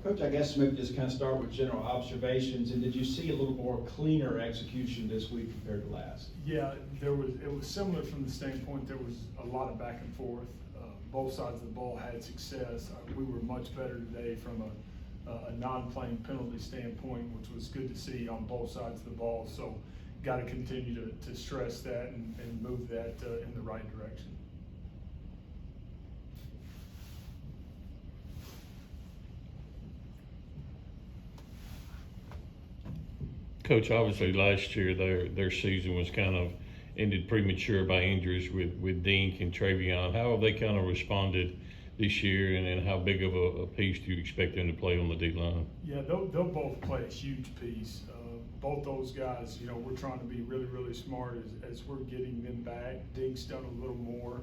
Coach, I guess maybe just kind of start with general observations, and did you see a little more cleaner execution this week compared to last? Yeah, it was similar from the standpoint there was a lot of back and forth. Both sides of the ball had success. We were much better today from a non-playing penalty standpoint, which was good to see on both sides of the ball. So got to continue to stress that and move that in the right direction. Coach, obviously last year their season was kind of ended premature by injuries with Dink and Travion. How have they kind of responded this year, and how big of a piece do you expect them to play on the D-line? Yeah, they'll both play a huge piece. Both those guys, we're trying to be really, really smart as we're getting them back. Dink's done a little more,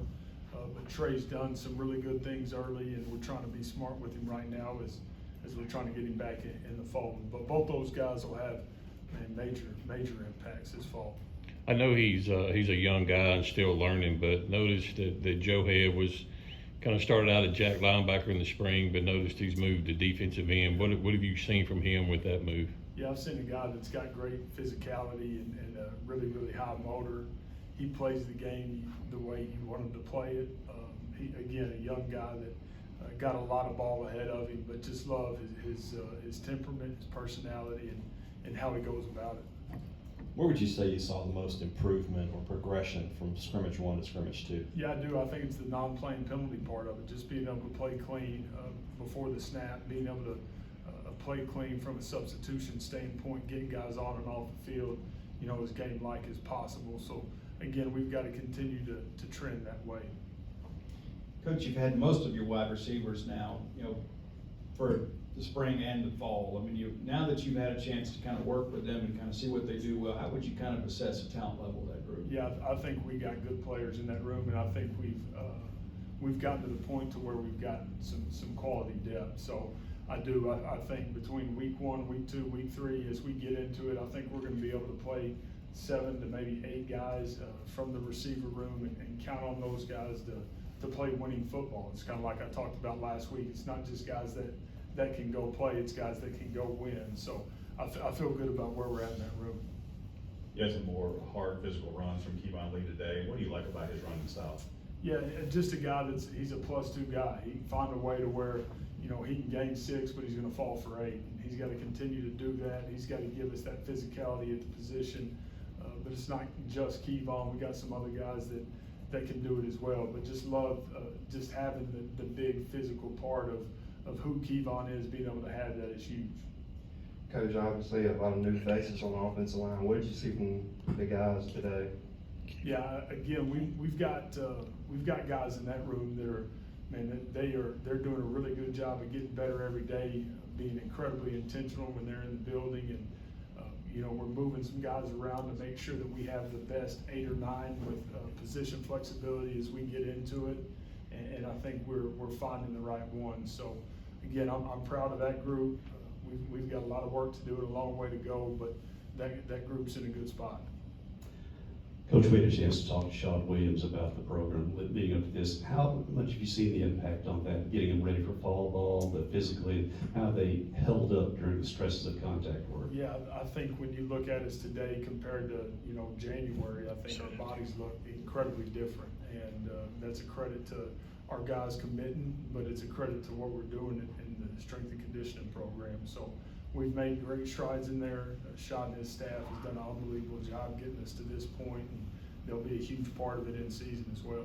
but Trey's done some really good things early, and we're trying to be smart with him right now as we're trying to get him back in the fold. But both those guys will have major impacts this fall. I know he's a young guy and still learning, but noticed that Joe Head was kind of started out at jack linebacker in the spring, but noticed he's moved to defensive end. What have you seen from him with that move? Yeah, I've seen a guy that's got great physicality and a really, really high motor. He plays the game the way you want him to play it. Again, a young guy that got a lot of ball ahead of him, but just love his temperament, his personality, and how he goes about it. Where would you say you saw the most improvement or progression from scrimmage 1 to scrimmage 2? Yeah, I do. I think it's the non-playing penalty part of it, just being able to play clean before the snap, being able to play clean from a substitution standpoint, getting guys on and off the field, as game-like as possible. So, again, we've got to continue to trend that way. Coach, you've had most of your wide receivers now, for the spring and the fall. I mean, now that you've had a chance to kind of work with them and kind of see what they do well, how would you kind of assess the talent level of that group? Yeah, I think we got good players in that room, and I think we've gotten to the point to where we've got some quality depth. So I think between week 1, week 2, week 3, as we get into it, I think we're going to be able to play 7 to maybe 8 guys from the receiver room and count on those guys to play winning football. It's kind of like I talked about last week. It's not just guys that can go play, it's guys that can go win. So I feel good about where we're at in that room. You had some more hard physical runs from Kevon Lee today. What do you like about his running style? Yeah, just a guy he's a +2 guy. He can find a way to where, he can gain 6, but he's going to fall for 8. And he's got to continue to do that. He's got to give us that physicality at the position. But it's not just Kevon. We got some other guys that can do it as well. But just love just having the big physical part of who Kevon is, being able to have that is huge. Coach, obviously a lot of new faces on the offensive line. What did you see from the guys today? Yeah, again, we've got guys in that room that are, they're doing a really good job of getting better every day, being incredibly intentional when they're in the building, and we're moving some guys around to make sure that we have the best 8 or 9 with position flexibility as we get into it, and I think we're finding the right one. So again, I'm proud of that group. We've got a lot of work to do and a long way to go, but that group's in a good spot. Coach, we had a chance to talk to Sean Williams about the program leading up to this. How much have you seen the impact on that, getting them ready for fall ball, but physically, how they held up during the stresses of contact work? Yeah, I think when you look at us today compared to January, I think our bodies look incredibly different, and that's a credit to our guys committing, but it's a credit to what we're doing in the strength and conditioning program. So we've made great strides in there. Sean and his staff has done an unbelievable job getting us to this point, and they'll be a huge part of it in season as well.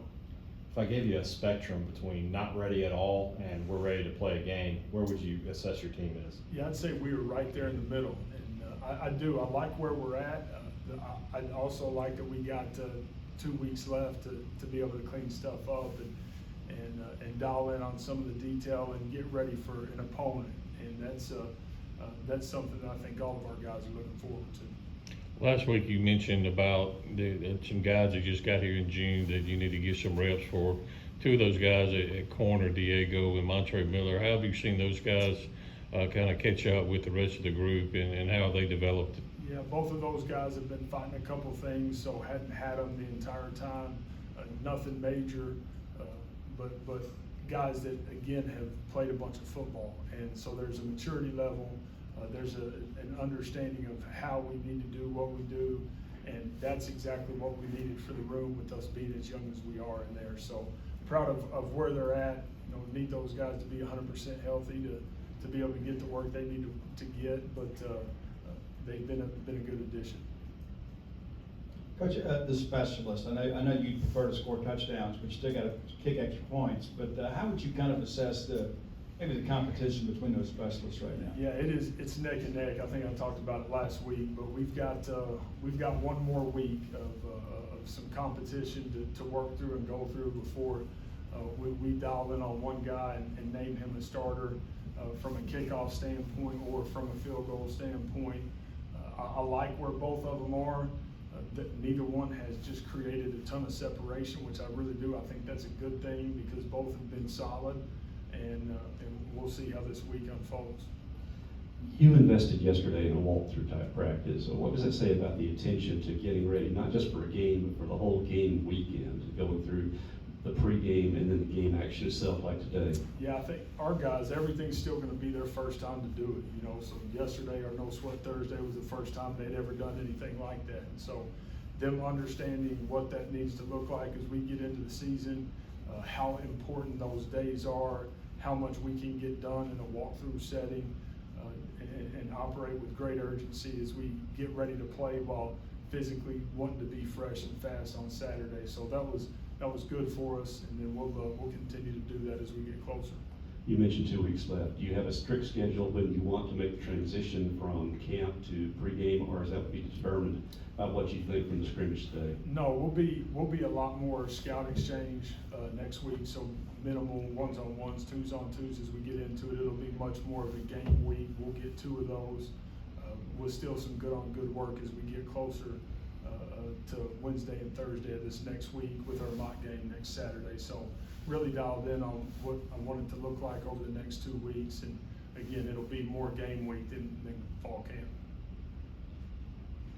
If I gave you a spectrum between not ready at all and we're ready to play a game, where would you assess your team as? Yeah, I'd say we were right there in the middle, and I like where we're at. I also like that we got 2 weeks left to be able to clean stuff up and dial in on some of the detail and get ready for an opponent, and that's something that I think all of our guys are looking forward to. Last week you mentioned about some guys that just got here in June that you need to get some reps for. 2 of those guys at corner, Diego and Montre Miller. How have you seen those guys kind of catch up with the rest of the group, and how have they developed? Yeah, both of those guys have been fighting a couple things, so hadn't had them the entire time. Nothing major, but guys that, again, have played a bunch of football. And so there's a maturity level, there's an understanding of how we need to do what we do. And that's exactly what we needed for the room, with us being as young as we are in there. So proud of where they're at. You know, need those guys to be 100% healthy to be able to get the work they need to get, but they've been a good addition. Coach, the specialist, I know you prefer to score touchdowns, but you still got to kick extra points. But how would you kind of assess maybe the competition between those specialists right now? Yeah, it's neck and neck. I think I talked about it last week, but we've got one more week of some competition to work through and go through before we dial in on one guy and name him a starter from a kickoff standpoint or from a field goal standpoint. I like where both of them are. Neither one has just created a ton of separation, which I really do. I think that's a good thing because both have been solid, and we'll see how this week unfolds. You invested yesterday in a walkthrough type practice. So what does that say about the attention to getting ready, not just for a game, but for the whole game weekend, going through the pregame and then the game action itself like today? Yeah, I think our guys, everything's still going to be their first time to do it. You know, so yesterday, our No Sweat Thursday, was the first time they'd ever done anything like that. And so them understanding what that needs to look like as we get into the season, how important those days are, how much we can get done in a walkthrough setting, and operate with great urgency as we get ready to play while physically wanting to be fresh and fast on Saturday. So that was good for us, and then we'll continue to do that as we get closer. You mentioned 2 weeks left. Do you have a strict schedule when you want to make the transition from camp to pregame, or is that be determined by what you think from the scrimmage today? No, we'll be a lot more scout exchange next week. So minimal 1-on-1s, 2-on-2s as we get into it. It'll be much more of a game week. We'll get 2 of those. With still some good work as we get closer to Wednesday and Thursday of this next week with our mock game next Saturday. So really dialed in on what I want it to look like over the next 2 weeks. And again, it'll be more game week than fall camp.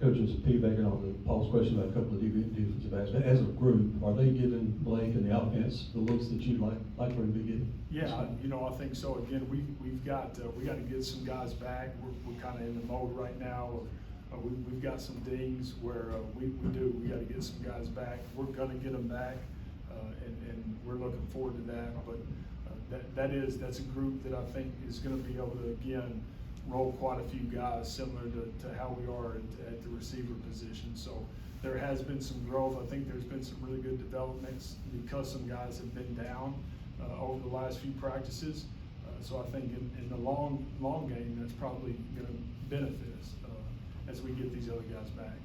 Coach, just piggybacking on Paul's question about a couple of defensive backs, but as a group, are they giving Blake and the offense the looks that you'd like for him to be getting? Yeah, you know, I think so. Again, we got to get some guys back. We're kind of in the mode right now of we've got some dings where we got to get some guys back. We're gonna get them back, and we're looking forward to that. But that's a group that I think is going to be able to again roll quite a few guys similar to how we are at the receiver position. So there has been some growth. I think there's been some really good developments because some guys have been down over the last few practices. So I think in the long game, that's probably going to benefit us as we get these other guys back.